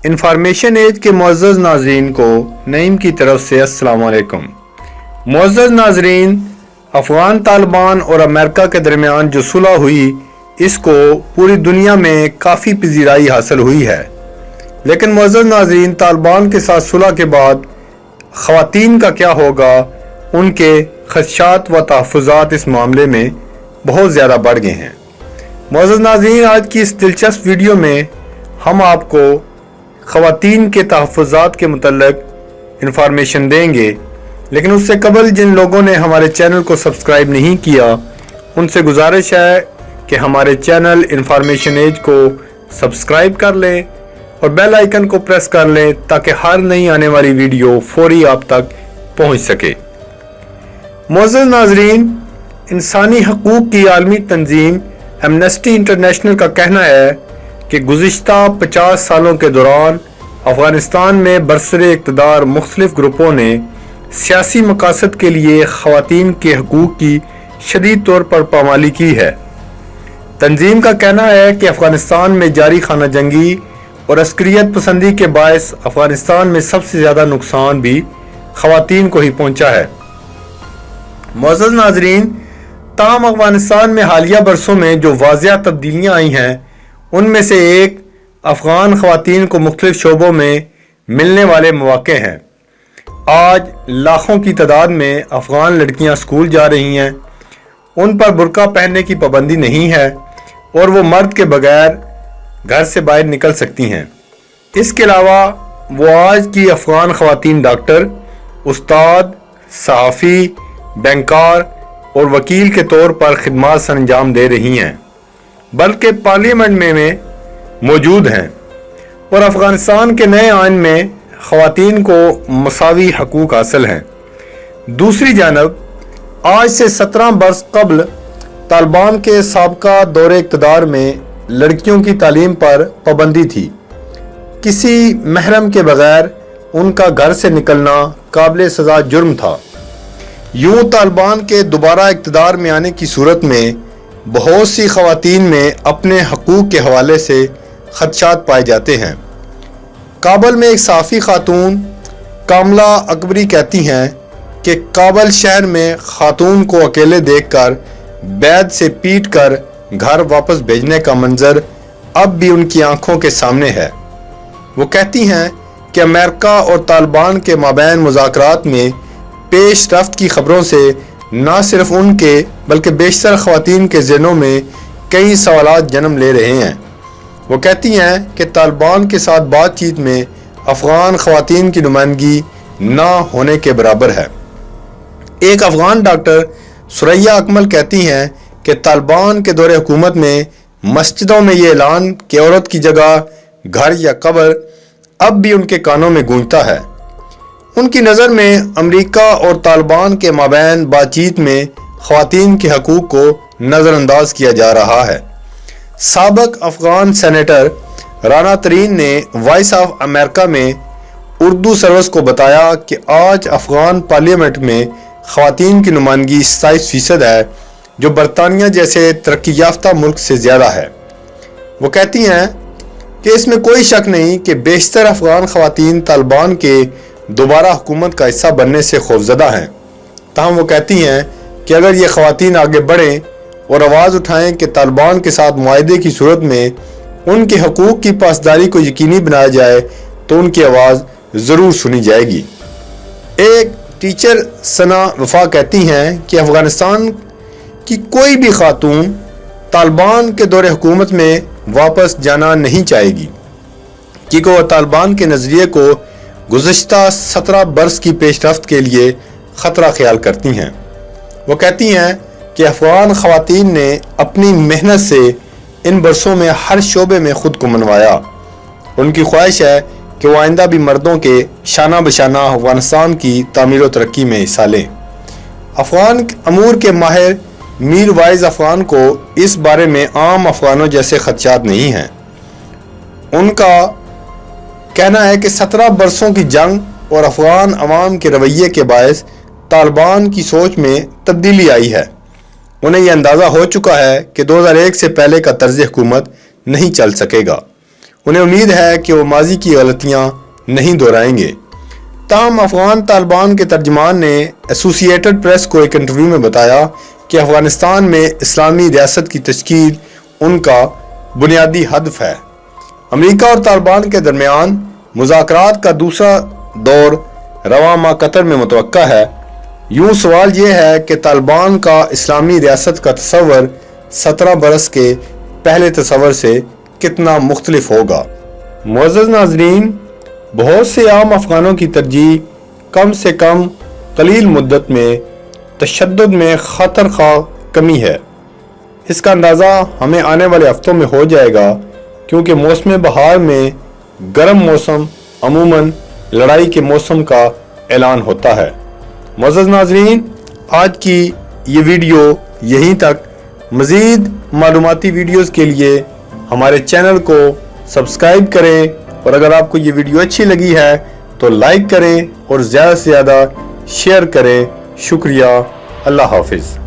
Information age کے معزز ناظرین کو نعیم کی طرف سے السلام علیکم۔ معزز ناظرین، افغان طالبان اور امریکہ کے درمیان جو صلح ہوئی اس کو پوری دنیا میں کافی پذیرائی حاصل ہوئی ہے، لیکن معزز ناظرین، طالبان کے ساتھ صلح کے بعد خواتین کا کیا ہوگا؟ ان کے خدشات و تحفظات اس معاملے میں بہت زیادہ بڑھ گئے ہیں۔ معزز ناظرین، آج کی اس دلچسپ ویڈیو میں ہم آپ کو خواتین کے تحفظات کے متعلق انفارمیشن دیں گے، لیکن اس سے قبل جن لوگوں نے ہمارے چینل کو سبسکرائب نہیں کیا ان سے گزارش ہے کہ ہمارے چینل انفارمیشن ایج کو سبسکرائب کر لیں اور بیل آئیکن کو پریس کر لیں تاکہ ہر نئی آنے والی ویڈیو فوری آپ تک پہنچ سکے۔ معزز ناظرین، انسانی حقوق کی عالمی تنظیم ایمنسٹی انٹرنیشنل کا کہنا ہے کہ گزشتہ 50 سالوں کے دوران افغانستان میں برسر اقتدار مختلف گروپوں نے سیاسی مقاصد کے لیے خواتین کے حقوق کی شدید طور پر پامالی کی ہے۔ تنظیم کا کہنا ہے کہ افغانستان میں جاری خانہ جنگی اور عسکریت پسندی کے باعث افغانستان میں سب سے زیادہ نقصان بھی خواتین کو ہی پہنچا ہے۔ معزز ناظرین، تاہم افغانستان میں حالیہ برسوں میں جو واضح تبدیلیاں آئی ہیں ان میں سے ایک افغان خواتین کو مختلف شعبوں میں ملنے والے مواقع ہیں۔ آج لاکھوں کی تعداد میں افغان لڑکیاں سکول جا رہی ہیں، ان پر برقع پہننے کی پابندی نہیں ہے اور وہ مرد کے بغیر گھر سے باہر نکل سکتی ہیں۔ اس کے علاوہ وہ آج کی افغان خواتین ڈاکٹر، استاد، صحافی، بینکار اور وکیل کے طور پر خدمات سر انجام دے رہی ہیں، بلکہ پارلیمنٹ میں موجود ہیں اور افغانستان کے نئے آئین میں خواتین کو مساوی حقوق حاصل ہیں۔ دوسری جانب آج سے 17 برس قبل طالبان کے سابقہ دور اقتدار میں لڑکیوں کی تعلیم پر پابندی تھی۔ کسی محرم کے بغیر ان کا گھر سے نکلنا قابل سزا جرم تھا۔ یوں طالبان کے دوبارہ اقتدار میں آنے کی صورت میں بہت سی خواتین میں اپنے حقوق کے حوالے سے خدشات پائے جاتے ہیں۔ کابل میں ایک صحافی خاتون کاملہ اکبری کہتی ہیں کہ کابل شہر میں خاتون کو اکیلے دیکھ کر بیت سے پیٹ کر گھر واپس بھیجنے کا منظر اب بھی ان کی آنکھوں کے سامنے ہے۔ وہ کہتی ہیں کہ امریکہ اور طالبان کے مابین مذاکرات میں پیش رفت کی خبروں سے نہ صرف ان کے بلکہ بیشتر خواتین کے ذہنوں میں کئی سوالات جنم لے رہے ہیں۔ وہ کہتی ہیں کہ طالبان کے ساتھ بات چیت میں افغان خواتین کی نمائندگی نہ ہونے کے برابر ہے۔ ایک افغان ڈاکٹر ثریا اکمل کہتی ہیں کہ طالبان کے دور حکومت میں مسجدوں میں یہ اعلان کہ عورت کی جگہ گھر یا قبر اب بھی ان کے کانوں میں گونجتا ہے۔ ان کی نظر میں امریکہ اور طالبان کے مابین بات چیت میں خواتین کے حقوق کو نظر انداز کیا جا رہا ہے۔ سابق افغان سینیٹر رانا ترین نے وائس آف امریکہ میں اردو سروس کو بتایا کہ آج افغان پارلیمنٹ میں خواتین کی نمائندگی 27% ہے، جو برطانیہ جیسے ترقی یافتہ ملک سے زیادہ ہے۔ وہ کہتی ہیں کہ اس میں کوئی شک نہیں کہ بیشتر افغان خواتین طالبان کے دوبارہ حکومت کا حصہ بننے سے خوفزدہ ہیں۔ تاہم وہ کہتی ہیں کہ اگر یہ خواتین آگے بڑھیں اور آواز اٹھائیں کہ طالبان کے ساتھ معاہدے کی صورت میں ان کے حقوق کی پاسداری کو یقینی بنایا جائے تو ان کی آواز ضرور سنی جائے گی۔ ایک ٹیچر ثنا وفا کہتی ہیں کہ افغانستان کی کوئی بھی خاتون طالبان کے دور حکومت میں واپس جانا نہیں چاہے گی، کیونکہ وہ طالبان کے نظریے کو گزشتہ 17 برس کی پیش رفت کے لیے خطرہ خیال کرتی ہیں۔ وہ کہتی ہیں کہ افغان خواتین نے اپنی محنت سے ان برسوں میں ہر شعبے میں خود کو منوایا۔ ان کی خواہش ہے کہ وہ آئندہ بھی مردوں کے شانہ بشانہ افغانستان کی تعمیر و ترقی میں حصہ لیں۔ افغان امور کے ماہر میر وائز افغان کو اس بارے میں عام افغانوں جیسے خدشات نہیں ہیں۔ ان کا کہنا ہے کہ 17 برسوں کی جنگ اور افغان عوام کے رویے کے باعث طالبان کی سوچ میں تبدیلی آئی ہے۔ انہیں یہ اندازہ ہو چکا ہے کہ 2001 سے پہلے کا طرز حکومت نہیں چل سکے گا۔ انہیں امید ہے کہ وہ ماضی کی غلطیاں نہیں دہرائیں گے۔ تاہم افغان طالبان کے ترجمان نے ایسوسی ایٹڈ پریس کو ایک انٹرویو میں بتایا کہ افغانستان میں اسلامی ریاست کی تشکیل ان کا بنیادی ہدف ہے۔ امریکہ اور طالبان کے درمیان مذاکرات کا دوسرا دور رواں ماہ قطر میں متوقع ہے۔ یوں سوال یہ ہے کہ طالبان کا اسلامی ریاست کا تصور 17 برس کے پہلے تصور سے کتنا مختلف ہوگا۔ معزز ناظرین، بہت سے عام افغانوں کی ترجیح کم سے کم قلیل مدت میں تشدد میں خطر خواہ کمی ہے۔ اس کا اندازہ ہمیں آنے والے ہفتوں میں ہو جائے گا، کیونکہ موسم بہار میں گرم موسم عموماً لڑائی کے موسم کا اعلان ہوتا ہے۔ معزز ناظرین، آج کی یہ ویڈیو یہیں تک۔ مزید معلوماتی ویڈیوز کے لیے ہمارے چینل کو سبسکرائب کریں، اور اگر آپ کو یہ ویڈیو اچھی لگی ہے تو لائک کریں اور زیادہ سے زیادہ شیئر کریں۔ شکریہ۔ اللہ حافظ۔